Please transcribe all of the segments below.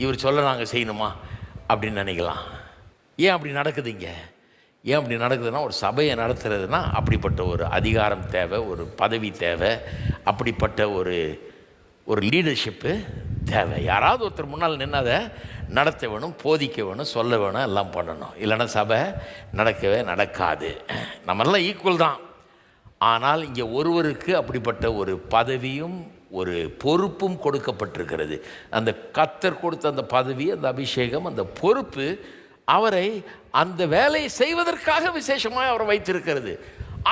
இவர் சொல்ல நாங்கள் செய்யணுமா அப்படின்னு நினைக்கலாம். ஏன் அப்படி நடக்குதுங்க? ஏன் அப்படி நடக்குதுன்னா, ஒரு சபையை நடத்துறதுன்னா அப்படிப்பட்ட ஒரு அதிகாரம் தேவை, ஒரு பதவி தேவை, அப்படிப்பட்ட ஒரு லீடர்ஷிப்பு தேவை. யாராவது ஒருத்தர் முன்னால் நின்று அதை நடத்த வேணும், போதிக்க வேணும், சொல்ல வேணும், எல்லாம் பண்ணணும். இல்லைன்னா சபை நடக்காது. நம்மெல்லாம் ஈக்குவல் தான். ஆனால் இங்கே ஒருவருக்கு அப்படிப்பட்ட ஒரு பதவியும் ஒரு பொறுப்பும் கொடுக்கப்பட்டிருக்கிறது. அந்த கர்த்தர் கொடுத்த அந்த பதவி, அந்த அபிஷேகம், அந்த பொறுப்பு அவரை அந்த வேலையை செய்வதற்காக விசேஷமாக அவரை வைத்திருக்கிறது.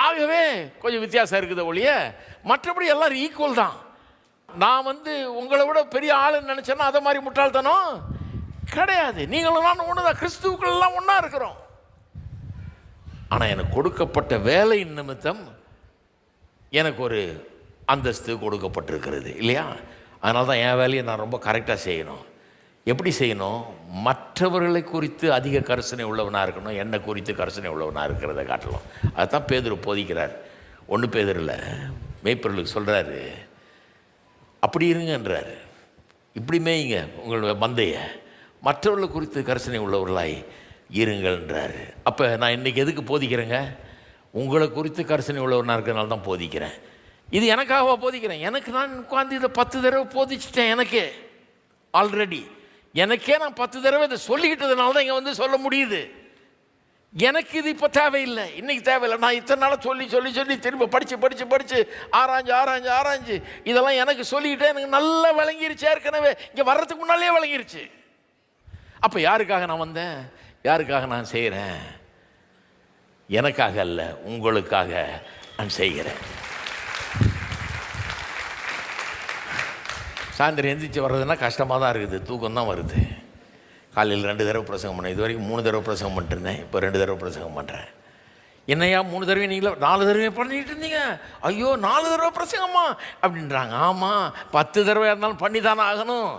ஆகவே கொஞ்சம் வித்தியாசம் இருக்குது ஒழிய மற்றபடி எல்லாரும் ஈக்குவல் தான். நான் உங்களை விட பெரிய ஆளுன்னு நினச்சேன்னா அதை மாதிரி முட்டாள்தனம் கிடையாது. நீங்களும் நான் ஒன்று தான், கிறிஸ்துவுக்குள்ளெல்லாம் ஒன்றா இருக்கிறோம். ஆனால் எனக்கு கொடுக்கப்பட்ட வேலையின் நிமித்தம் எனக்கு ஒரு அந்தஸ்து கொடுக்கப்பட்டிருக்கிறது இல்லையா? அதனால தான் என் வேலையை நான் ரொம்ப கரெக்டாக செய்யணும். எப்படி செய்யணும்? மற்றவர்களை குறித்து அதிக கரிசனை உள்ளவனாக இருக்கணும், என்னை குறித்து கரிசனை உள்ளவனாக இருக்கிறத காட்டலாம். அதுதான் பேதுரு போதிக்கிறார். 1 பேதுருல மேய்ப்பர்களுக்கு சொல்கிறாரு, அப்படி இருங்கன்றார், இப்படி மேய்ங்க உங்களோட மந்தைய, மற்றவர்களை குறித்து கரிசனை உள்ளவர்களாய் இருங்கள்ன்றாரு. அப்போ நான் இன்றைக்கி எதுக்கு போதிக்கிறேங்க? உங்களை குறித்து கரிசனை உள்ளவனாக இருக்கிறதுனால தான் போதிக்கிறேன். இது எனக்காக போதிக்கிறேன். எனக்கு நான் உட்காந்து இதை 10 தடவை போதிச்சிட்டேன். ஆல்ரெடி எனக்கே நான் 10 தடவை இதை சொல்லிக்கிட்டதுனால தான் இங்கே சொல்ல முடியுது. எனக்கு இது இப்போ தேவையில்லை, இன்றைக்கி தேவையில்லை. நான் இத்தனை நாளாக சொல்லி சொல்லி சொல்லி திரும்ப படித்து ஆராய்ஞ்சு இதெல்லாம் எனக்கு சொல்லிக்கிட்டே எனக்கு நல்லா விளங்கிருச்சு. ஏற்கனவே இங்கே வர்றதுக்கு முன்னாலே விளங்கிருச்சு. அப்போ யாருக்காக நான் வந்தேன்? யாருக்காக நான் செய்கிறேன்? எனக்காக அல்ல, உங்களுக்காக நான் செய்கிறேன். சாயந்தரம் எந்திரிச்சு வர்றதுன்னா கஷ்டமாக தான் இருக்குது, தூக்கம் தான் வருது. காலையில் 2 தடவை பிரசங்கம் பண்ணேன். இது வரைக்கும் 3 தடவை பிரசங்கம் பண்ணிட்டுருந்தேன். இப்போ 2 தடவை பிரசங்கம் பண்ணுறேன். என்னையா 3 தடவை நீங்களே 4 தடவை பண்ணிட்டு இருந்தீங்க? ஐயோ 4 தடவை பிரசங்கம்மா அப்படின்றாங்க. ஆமாம், 10 தடவை இருந்தாலும் பண்ணி தானே ஆகணும்.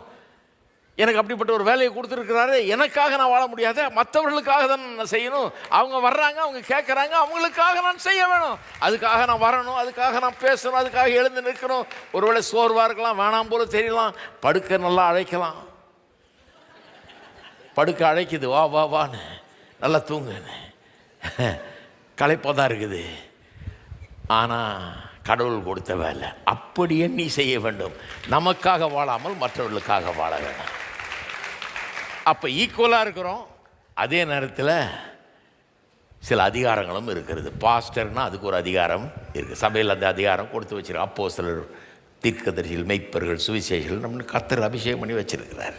எனக்கு அப்படிப்பட்ட ஒரு வேலையை கொடுத்துருக்கிறாரு. எனக்காக நான் வாழ முடியாது, மற்றவர்களுக்காக தான் நான் செய்யணும். அவங்க வர்றாங்க, அவங்க கேட்குறாங்க, அவங்களுக்காக நான் செய்ய வேணும். அதுக்காக நான் வரணும், அதுக்காக நான் பேசணும், அதுக்காக எழுந்து நிற்கணும். ஒருவேளை சோர்வாக இருக்கலாம், வேணாம் போல தெரியலாம், படுக்க நல்லா அழைக்கலாம். படுக்க அழைக்குது, வா வா வான்னு, நல்லா தூங்குன்னு, களைப்பாக தான் இருக்குது. ஆனால் கடவுள் கொடுத்த வேலை அப்படியே நீ செய்ய வேண்டும். நமக்காக வாழாமல் மற்றவர்களுக்காக வாழ வேணும். அப்போ ஈக்குவலாக இருக்கிறோம். அதே நேரத்தில் சில அதிகாரங்களும் இருக்கிறது. பாஸ்டர்னால் அதுக்கு ஒரு அதிகாரம் இருக்குது. சபையில் அந்த அதிகாரம் கொடுத்து வச்சிருக்கோம். அப்போஸ்தலர், தீர்க்கதரிசிகள், மெய்ப்பர்கள், சுவிசேஷர்கள் நம்ம கர்த்தர் அபிஷேகம் பண்ணி வச்சிருக்கிறார்.